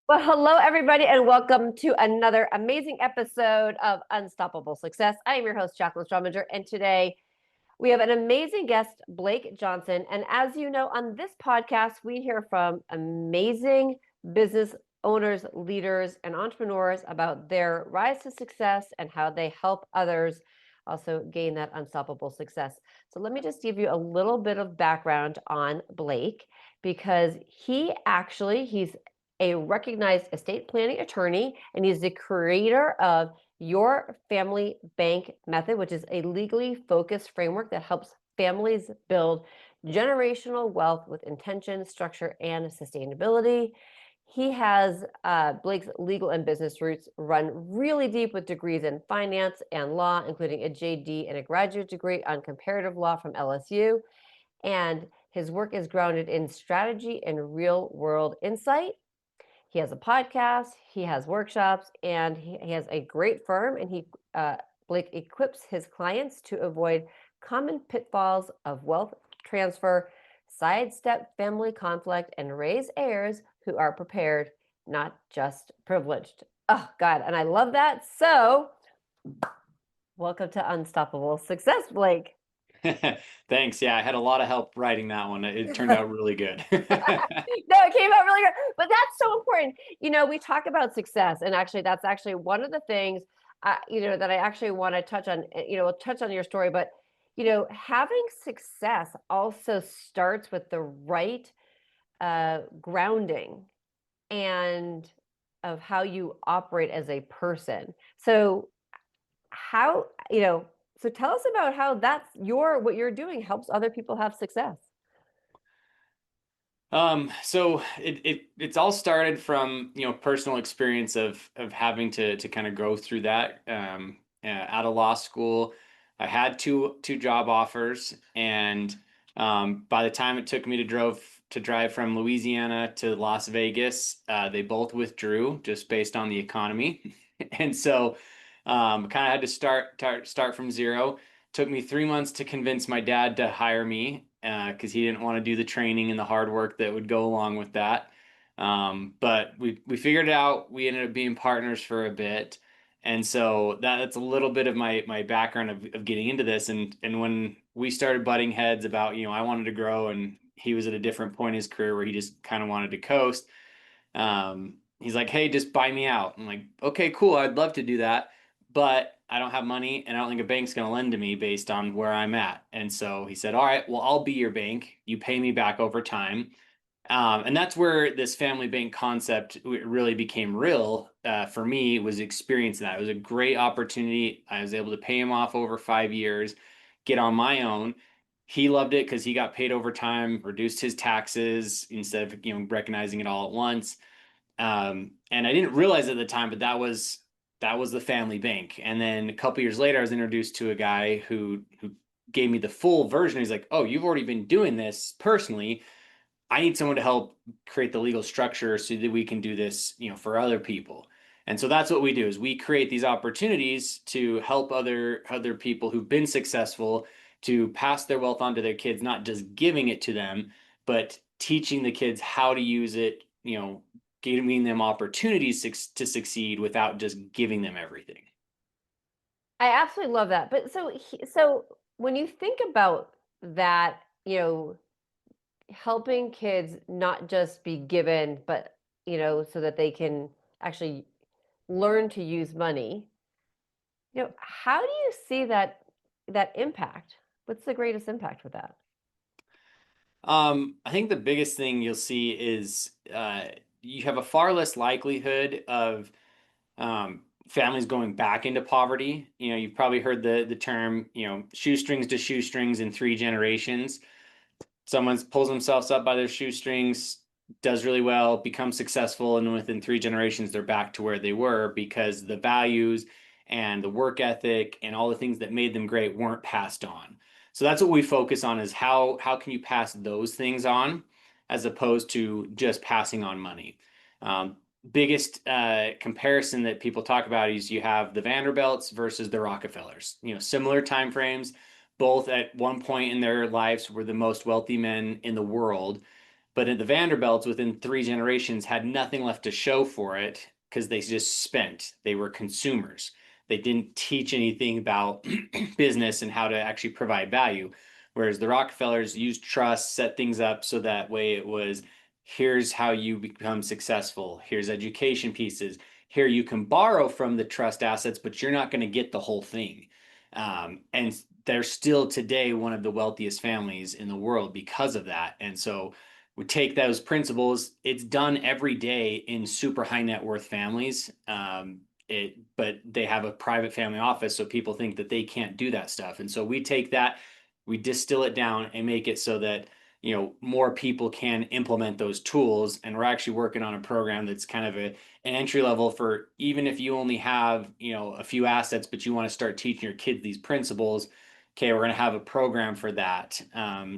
Well, hello, everybody, and welcome to another amazing episode of Unstoppable Success. I am your host, Jacqueline Strominger, and today we have an amazing guest, Blake Johnson. And as you know, on this podcast, we hear from amazing business owners, leaders, and entrepreneurs about their rise to success and how they help others also gain that unstoppable success. So let me just give you a little bit of background on Blake because he's a recognized estate planning attorney, and he's the creator of Your Family Bank Method, which is a legally focused framework that helps families build generational wealth with intention, structure, and sustainability. He has Blake's legal and business roots run really deep with degrees in finance and law, including a JD and a graduate degree on comparative law from LSU. And his work is grounded in strategy and real world insight. He has a podcast, he has workshops, and he has a great firm. And Blake equips his clients to avoid common pitfalls of wealth transfer, sidestep family conflict, and raise heirs who are prepared, not just privileged. Oh, God. And I love that. So, welcome to Unstoppable Success, Blake. Thanks. Yeah, I had a lot of help writing that one. It turned out really good. No, it came out really good. But that's so important. We talk about success, and actually, that's actually one of the things, that I actually want to touch on. We'll touch on your story, but having success also starts with the right grounding and of how you operate as a person. So, how so tell us about how what you're doing helps other people have success. So it's all started from, personal experience of having to kind of go through that. Out of law school, I had two job offers, and by the time it took me to drive from Louisiana to Las Vegas, they both withdrew just based on the economy, and so kind of had to start from zero. Took me 3 months to convince my dad to hire me because he didn't want to do the training and the hard work that would go along with that. But we figured it out. We ended up being partners for a bit. And so that's a little bit of my background of getting into this. And when we started butting heads about, I wanted to grow and he was at a different point in his career where he just kind of wanted to coast. He's like, hey, just buy me out. I'm like, okay, cool. I'd love to do that, but I don't have money and I don't think a bank's going to lend to me based on where I'm at. And so he said, all right, well, I'll be your bank. You pay me back over time. And that's where this family bank concept really became real for me, was experiencing that. It was a great opportunity. I was able to pay him off over 5 years, get on my own. He loved it because he got paid over time, reduced his taxes instead of recognizing it all at once. And I didn't realize at the time, but that was the family bank. And then a couple years later, I was introduced to a guy who gave me the full version. He's like, "Oh, you've already been doing this personally. I need someone to help create the legal structure so that we can do this, for other people." And so that's what we do, is we create these opportunities to help other people who've been successful to pass their wealth on to their kids, not just giving it to them, but teaching the kids how to use it, giving them opportunities to succeed without just giving them everything. I absolutely love that. But so when you think about that, helping kids not just be given, but so that they can actually learn to use money, how do you see that impact? What's the greatest impact with that? I think the biggest thing you'll see is you have a far less likelihood of families going back into poverty. You've probably heard the term, shoestrings to shoestrings in 3 generations. Someone pulls themselves up by their shoestrings, does really well, becomes successful, and within 3 generations, they're back to where they were because the values and the work ethic and all the things that made them great weren't passed on. So that's what we focus on, is how can you pass those things on as opposed to just passing on money. Um, Biggest comparison that people talk about is you have the Vanderbilts versus the Rockefellers. Similar time frames, both at one point in their lives were the most wealthy men in the world, But at the Vanderbilts, within 3 generations, had nothing left to show for it because they just spent. They were consumers. They didn't teach anything about business and how to actually provide value. Whereas the Rockefellers used trust, set things up so that way it was, here's how you become successful. Here's education pieces. Here you can borrow from the trust assets, but you're not going to get the whole thing. And they're still today one of the wealthiest families in the world because of that. And so we take those principles. It's done every day in super high net worth families. But they have a private family office, so people think that they can't do that stuff. And so we take that, we distill it down and make it so that more people can implement those tools. And we're actually working on a program that's kind of an entry level for, even if you only have a few assets, but you want to start teaching your kids these principles. Okay, we're going to have a program for that,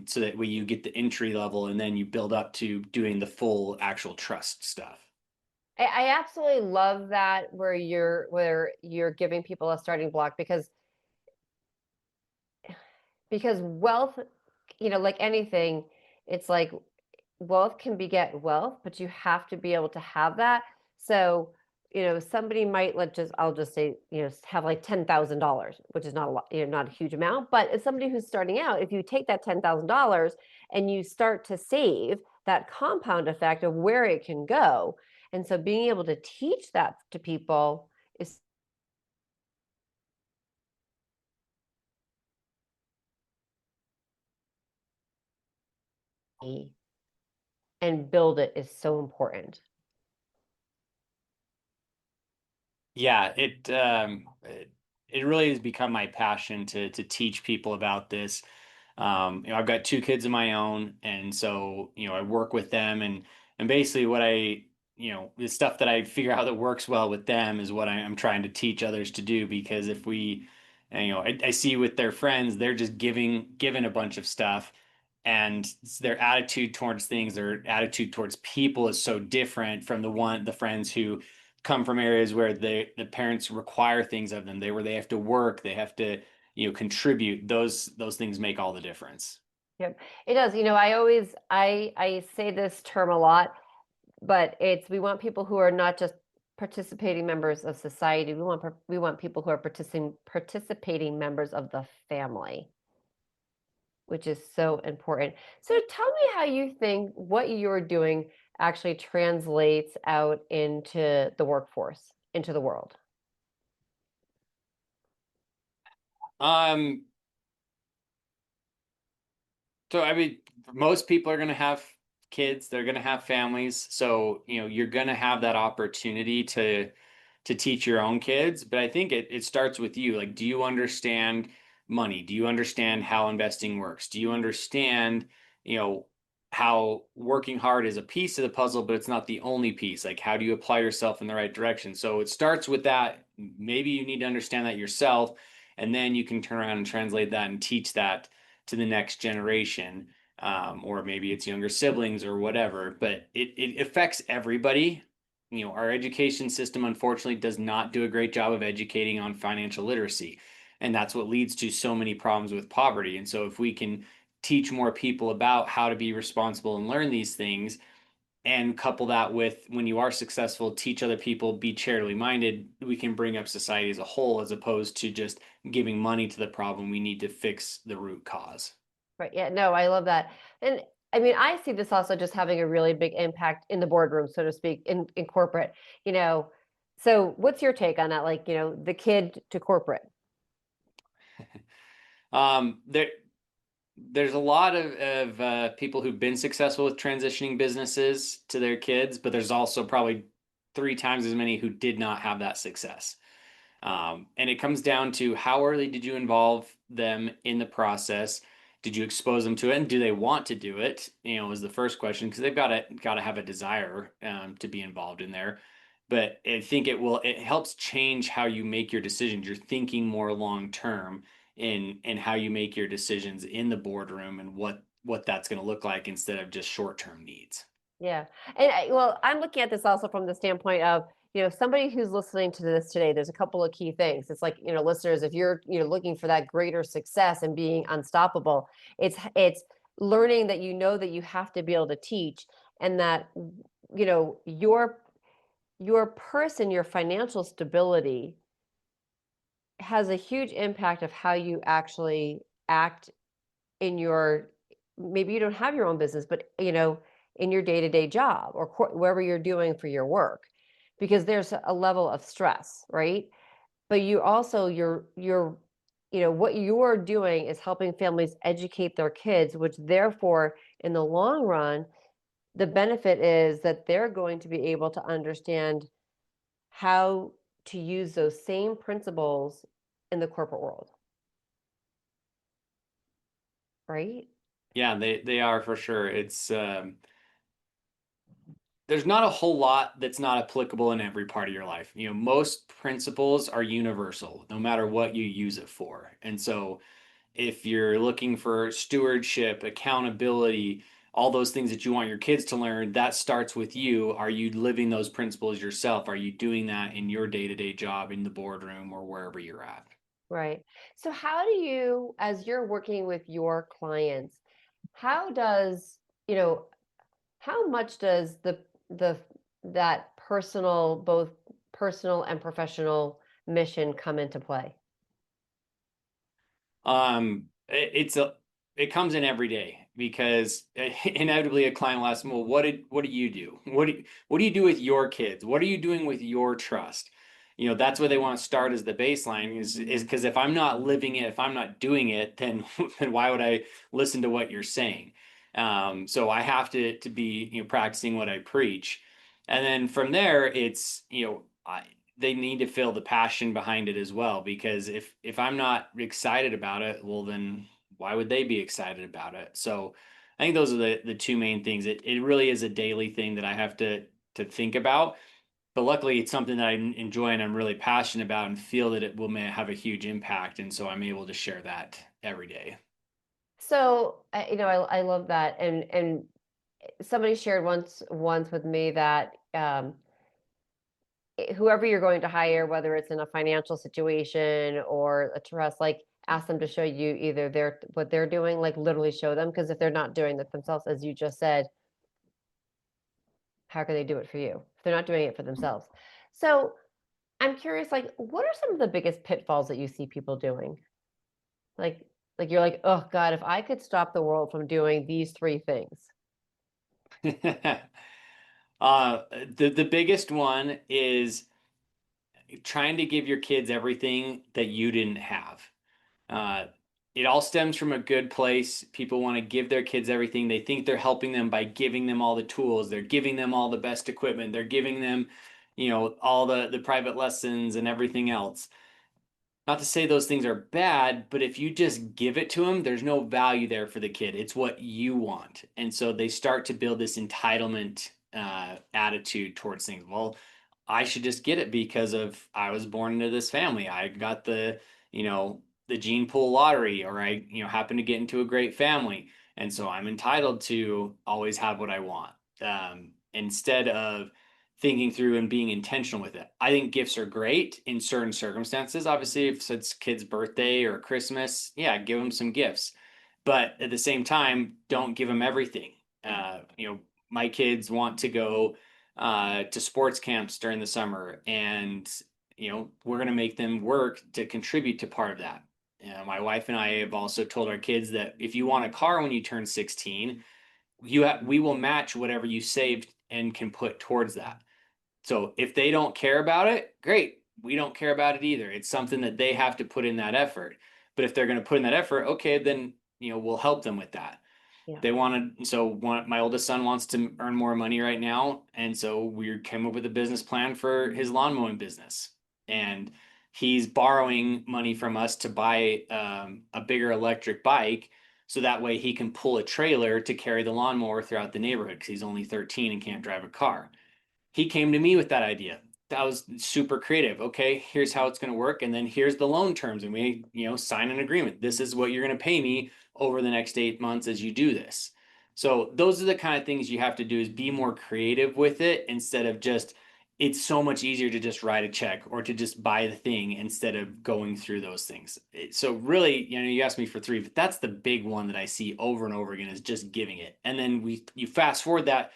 so that way you get the entry level and then you build up to doing the full actual trust stuff. I absolutely love that where you're giving people a starting block because wealth, like anything, it's like wealth can beget wealth, but you have to be able to have that. So, somebody might I'll just say, have like $10,000, which is not a lot, not a huge amount, but as somebody who's starting out, if you take that $10,000 and you start to save, that compound effect of where it can go. And so being able to teach that to people is key, and build it is so important. Yeah, it really has become my passion to teach people about this. I've got 2 kids of my own, and so I work with them, and basically what the stuff that I figure out that works well with them is what I'm trying to teach others to do. Because if we, and, I see with their friends, they're just given a bunch of stuff, and their attitude towards things, their attitude towards people is so different from the friends who come from areas where the parents require things of them. They have to work, they have to contribute. Those things make all the difference. Yep, it does. I say this term a lot, but we want people who are not just participating members of society. We want people who are participating members of the family, which is so important. So tell me how you think what you're doing actually translates out into the workforce, into the world. Um, so I mean, most people are going to have kids, they're going to have families, so you're going to have that opportunity to teach your own kids. But I think it starts with you. Like, do you understand money? Do you understand how investing works? Do you understand, you know, how working hard is a piece of the puzzle, but it's not the only piece? Like, how do you apply yourself in the right direction? So it starts with that. Maybe you need to understand that yourself, and then you can turn around and translate that and teach that to the next generation. Or maybe it's younger siblings or whatever, but it affects everybody. Our education system, unfortunately, does not do a great job of educating on financial literacy. And that's what leads to so many problems with poverty. And so if we can teach more people about how to be responsible and learn these things, and couple that with, when you are successful, teach other people, be charitably minded, we can bring up society as a whole, as opposed to just giving money to the problem. We need to fix the root cause. Right. Yeah, no, I love that. And I mean, I see this also just having a really big impact in the boardroom, so to speak, in corporate, you know. So what's your take on that? Like, the kid to corporate. There, there's a lot of people who've been successful with transitioning businesses to their kids, but there's also probably 3 times as many who did not have that success. And it comes down to, how early did you involve them in the process? Did you expose them to it, and do they want to do it? Is the first question, because they've got to have a desire to be involved in there. But I think it helps change how you make your decisions. You're thinking more long term in how you make your decisions in the boardroom, and what that's going to look like, instead of just short term needs. Yeah. And well, I'm looking at this also from the standpoint of, somebody who's listening to this today, there's a couple of key things. It's like, listeners, if you're, looking for that greater success and being unstoppable, it's learning that that you have to be able to teach, and that your person, your financial stability has a huge impact of how you actually act in your, maybe you don't have your own business, but in your day-to-day job or wherever you're doing for your work, because there's a level of stress, right? But you also what you're doing is helping families educate their kids, which therefore in the long run, the benefit is that they're going to be able to understand how to use those same principles in the corporate world, right? Yeah, they are for sure. It's there's not a whole lot that's not applicable in every part of your life. Most principles are universal, no matter what you use it for. And so if you're looking for stewardship, accountability, all those things that you want your kids to learn, that starts with you. Are you living those principles yourself? Are you doing that in your day-to-day job, in the boardroom, or wherever you're at? Right. So how do you, as you're working with your clients, how does, how much does the that personal, both personal and professional mission come into play? It comes in every day because inevitably a client will ask, well, what do you do? What do you do with your kids? What are you doing with your trust? That's where they want to start as the baseline is because if I'm not living it, if I'm not doing it, then then why would I listen to what you're saying? So I have to be practicing what I preach, and then from there it's they need to feel the passion behind it as well, because if I'm not excited about it, well then why would they be excited about it? So I think those are the two main things. It really is a daily thing that I have to think about. But luckily it's something that I enjoy and I'm really passionate about and feel that it will may have a huge impact. And so I'm able to share that every day. So, I love that. And somebody shared once with me that whoever you're going to hire, whether it's in a financial situation or a trust, like ask them to show you either what they're doing, like literally show them, because if they're not doing it themselves, as you just said, how can they do it for you if they're not doing it for themselves? So I'm curious, like, what are some of the biggest pitfalls that you see people doing? Like, like you're like, oh God, if I could stop the world from doing these three things. uh, the biggest one is trying to give your kids everything that you didn't have. Uh, it all stems from a good place. People want to give their kids everything. They think they're helping them by giving them all the tools. They're giving them all the best equipment. They're giving them, all the private lessons and everything else. Not to say those things are bad, but if you just give it to them, there's no value there for the kid. It's what you want. And so they start to build this entitlement attitude towards things. Well, I should just get it because of I was born into this family. I got the gene pool lottery, or I, happen to get into a great family. And so I'm entitled to always have what I want. Instead of thinking through and being intentional with it. I think gifts are great in certain circumstances. Obviously, if it's kid's birthday or Christmas, yeah, give them some gifts. But at the same time, don't give them everything. My kids want to go to sports camps during the summer, and we're going to make them work to contribute to part of that. My wife and I have also told our kids that if you want a car when you turn 16, we will match whatever you saved and can put towards that. So if they don't care about it, great. We don't care about it either. It's something that they have to put in that effort. But if they're going to put in that effort, okay, then we'll help them with that. Yeah. They want to. So my oldest son wants to earn more money right now, and so we came up with a business plan for his lawn mowing business, and he's borrowing money from us to buy a bigger electric bike, so that way he can pull a trailer to carry the lawnmower throughout the neighborhood because he's only 13 and can't drive a car. He came to me with that idea. That was super creative. Okay, here's how it's going to work. And then here's the loan terms. And we, sign an agreement. This is what you're going to pay me over the next 8 months as you do this. So those are the kind of things you have to do, is be more creative with it instead of just it's so much easier to just write a check or to just buy the thing instead of going through those things. So really, you asked me for three, but that's the big one that I see over and over again is just giving it. And then you fast forward that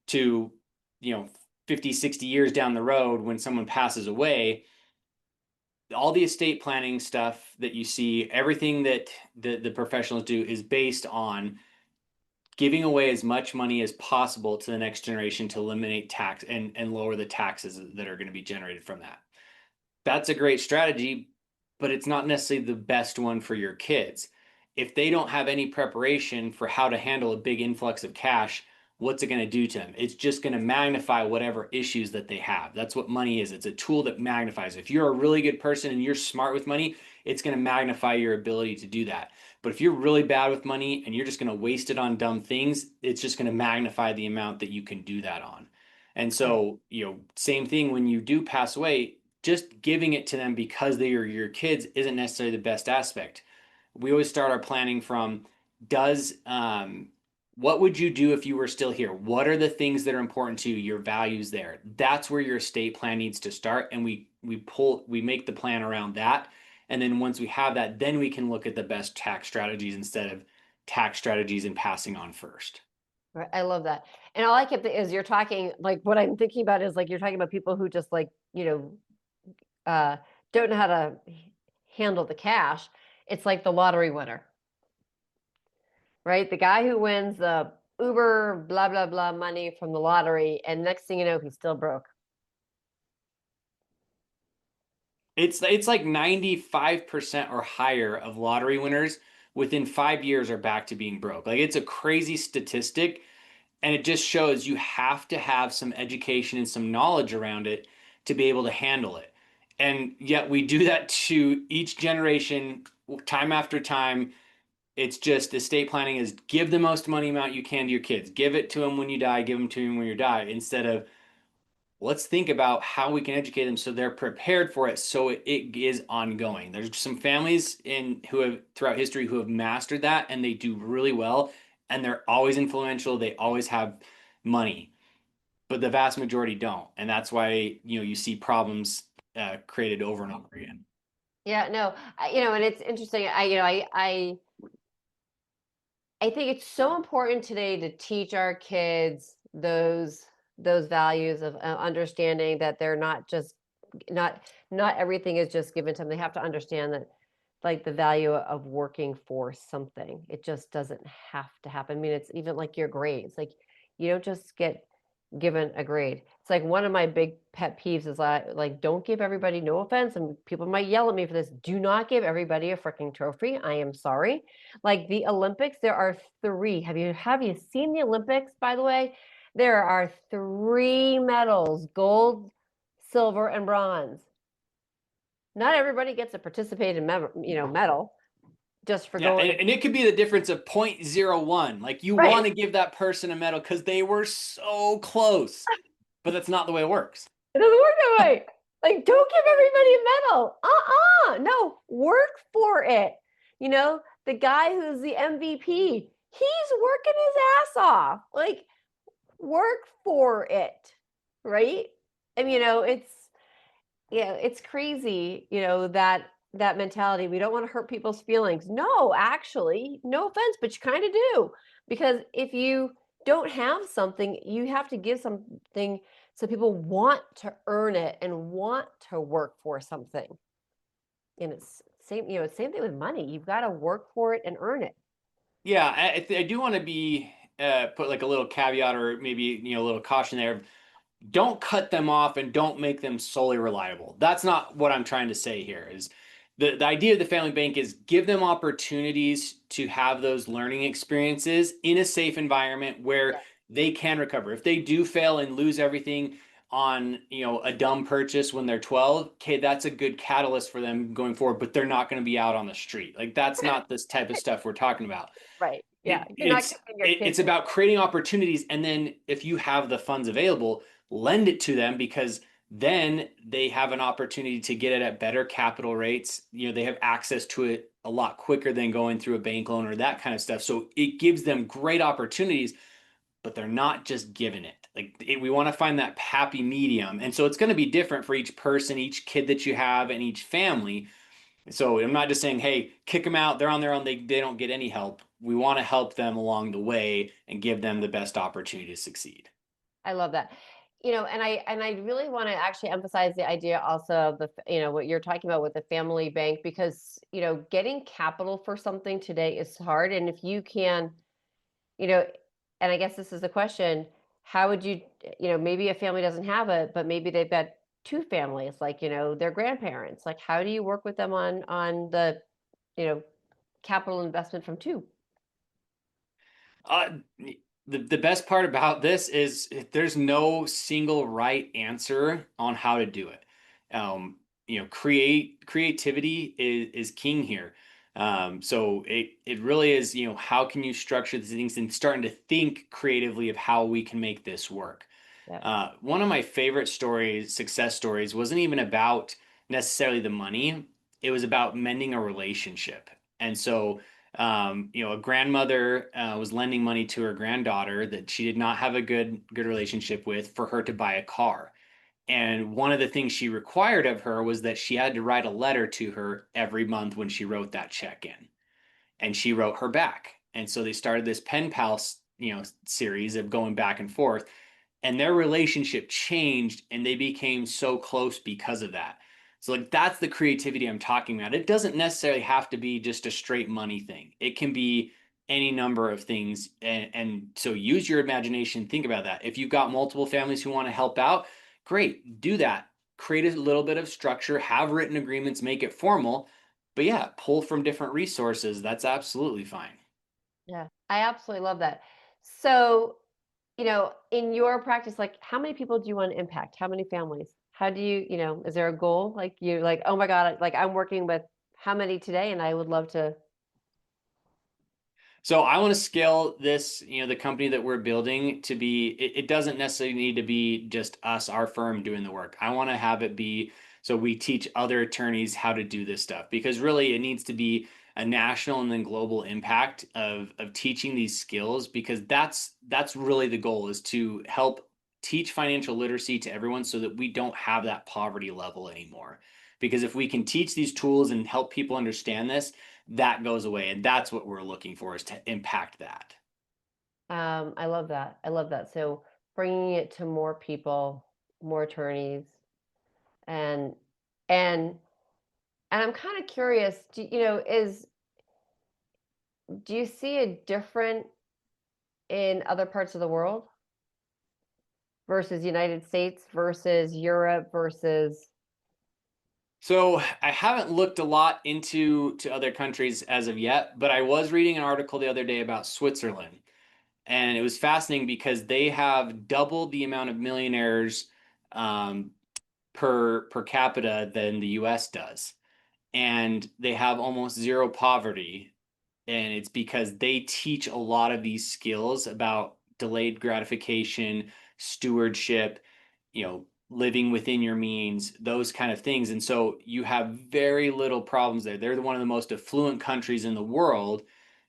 to, you know, 50, 60 years down the road when someone passes away, all the estate planning stuff that you see, everything that the professionals do is based on giving away as much money as possible to the next generation to eliminate tax and lower the taxes that are going to be generated from that. That's a great strategy, but it's not necessarily the best one for your kids. If they don't have any preparation for how to handle a big influx of cash, what's it going to do to them? It's just going to magnify whatever issues that they have. That's what money is. It's a tool that magnifies. If you're a really good person and you're smart with money, it's going to magnify your ability to do that. But if you're really bad with money and you're just going to waste it on dumb things, it's just going to magnify the amount that you can do that on. And Right. so, same thing when you do pass away, just giving it to them because they are your kids isn't necessarily the best aspect. We always start our planning from does what would you do if you were still here? What are the things that are important to you, your values there? That's where your estate plan needs to start. And we make the plan around that. And then once we have that, then we can look at the best tax strategies instead of tax strategies and passing on first. Right. I love that. And all I kept is you're talking like what I'm thinking about is like you're talking about people who just like, uh don't know how to handle the cash. It's like the lottery winner, right? The guy who wins the Uber blah blah blah money from the lottery, and next thing you know, he's still broke. It's like 95% or higher of lottery winners within 5 years are back to being broke. Like it's a crazy statistic. And it just shows you have to have some education and some knowledge around it to be able to handle it. And yet we do that to each generation time after time. It's just estate planning is give the most money amount you can to your kids. Give it to them when you die, give them to them when you die, instead of let's think about how we can educate them so they're prepared for it so it is ongoing. There's some families in who have throughout history who have mastered that and they do really well and they're always influential, they always have money, but the vast majority don't. And that's why, you see problems created over and over again. Yeah, no, and it's interesting. I think it's so important today to teach our kids those values of understanding that they're not just not everything is just given to them. They have to understand that like the value of working for something. It just doesn't have to happen. I mean, it's even like your grades. Like you don't just get given a grade. It's like one of my big pet peeves is like don't give everybody, no offense, and people might yell at me for this. Do not give everybody a freaking trophy. I am sorry. Like the Olympics, there are three. Have you seen the Olympics, by the way? There are three medals, gold, silver, and bronze. Not everybody gets a participating medal just for Yeah, going. and it could be the difference of 0.01. Like you Right. want to give that person a medal because they were so close, but that's not the way it works. It doesn't work that way. Like, don't give everybody a medal. No, work for it. The guy who's the MVP, he's working his ass off. Like, work for it, right? I mean, it's crazy, that mentality. We don't want to hurt people's feelings. No, actually, no offense, but you kind of do. Because if you don't have something, you have to give something so people want to earn it and want to work for something. And it's same thing with money. You've got to work for it and earn it. Yeah, I do want to be put like a little caveat or maybe a little caution there. Don't cut them off and don't make them solely reliable. That's not what I'm trying to say here. Is the idea of the family bank is give them opportunities to have those learning experiences in a safe environment where Yeah. they can recover. If they do fail and lose everything on, a dumb purchase when they're 12, okay, that's a good catalyst for them going forward, but they're not going to be out on the street. Like that's not this type of stuff we're talking about. Right. Yeah. It, You're not it's giving your it's kids. about creating opportunities, and then if you have the funds available, lend it to them because then they have an opportunity to get it at better capital rates. They have access to it a lot quicker than going through a bank loan or that kind of stuff. So it gives them great opportunities, but they're not just given it. We want to find that happy medium. And so it's going to be different for each person, each kid that you have, and each family. So I'm not just saying, hey, kick them out, they're on their own, they don't get any help. We want to help them along the way and give them the best opportunity to succeed. I love that. And I really want to actually emphasize the idea also of what you're talking about with the family bank, because, getting capital for something today is hard. And if you can, you know, and I guess this is the question, how would you, maybe a family doesn't have it, but maybe they've got two families, like, their grandparents. Like, how do you work with them on the, you know, capital investment from two? Uh, the best part about this is there's no single right answer on how to do it. Creativity is king here. So it really is, how can you structure these things and starting to think creatively of how we can make this work. Yeah. One of my favorite stories, success stories, wasn't even about necessarily the money. It was about mending a relationship. And so a grandmother was lending money to her granddaughter that she did not have a good relationship with for her to buy a car. And one of the things she required of her was that she had to write a letter to her every month when she wrote that check in. And she wrote her back. And so they started this pen pal, series of going back and forth, and their relationship changed and they became so close because of that. So like that's the creativity I'm talking about. It doesn't necessarily have to be just a straight money thing. It can be any number of things. And so use your imagination. Think about that. If you've got multiple families who want to help out, great, do that. Create a little bit of structure, have written agreements, make it formal. But yeah, pull from different resources. That's absolutely fine. Yeah, I absolutely love that. So, in your practice, like, how many people do you want to impact? How many families? How do you, is there a goal? Like, you like, oh my God, like I'm working with how many today? And I would love to. So I want to scale this, the company that we're building to be, it doesn't necessarily need to be just us, our firm doing the work. I want to have it be so we teach other attorneys how to do this stuff because really it needs to be a national and then global impact of teaching these skills because that's really the goal is to help teach financial literacy to everyone so that we don't have that poverty level anymore. Because if we can teach these tools and help people understand this, that goes away. And that's what we're looking for is to impact that. I love that. I love that. So bringing it to more people, more attorneys, and and and I'm kind of curious. Do you see a different in other parts of the world versus United States versus Europe versus? So I haven't looked a lot into to other countries as of yet, but I was reading an article the other day about Switzerland. And it was fascinating because they have doubled the amount of millionaires um, per capita than the US does. And they have almost zero poverty. And it's because they teach a lot of these skills about delayed gratification, stewardship, living within your means, those kind of things. And so you have very little problems there. They're one of the most affluent countries in the world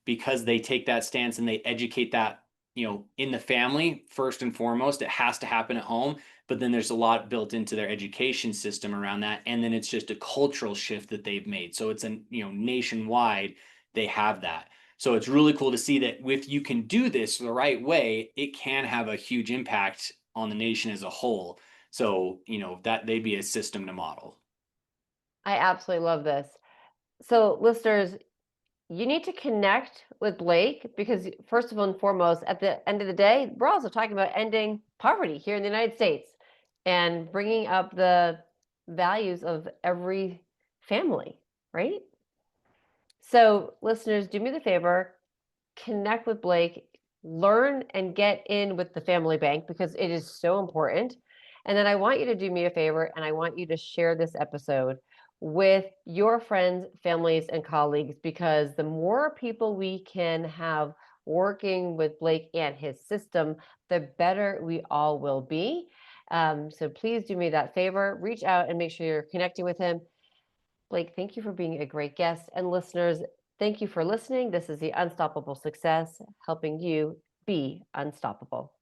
because they take that stance and they educate that, in the family first and foremost. It has to happen at home, but then there's a lot built into their education system around that. And then it's just a cultural shift that they've made. So it's nationwide, they have that. So it's really cool to see that if you can do this the right way, it can have a huge impact on the nation as a whole. So, that they'd be a system to model. I absolutely love this. So, listeners, you need to connect with Blake because, first of all and foremost, at the end of the day, we're also talking about ending poverty here in the United States and bringing up the values of every family, right? So, listeners, do me the favor, connect with Blake, learn and get in with the family bank because it is so important. And then I want you to do me a favor and I want you to share this episode with your friends, families, and colleagues because the more people we can have working with Blake and his system, the better we all will be. So please do me that favor, reach out and make sure you're connecting with him. Blake, thank you for being a great guest. And listeners, thank you for listening. This is the Unstoppable Success, helping you be unstoppable.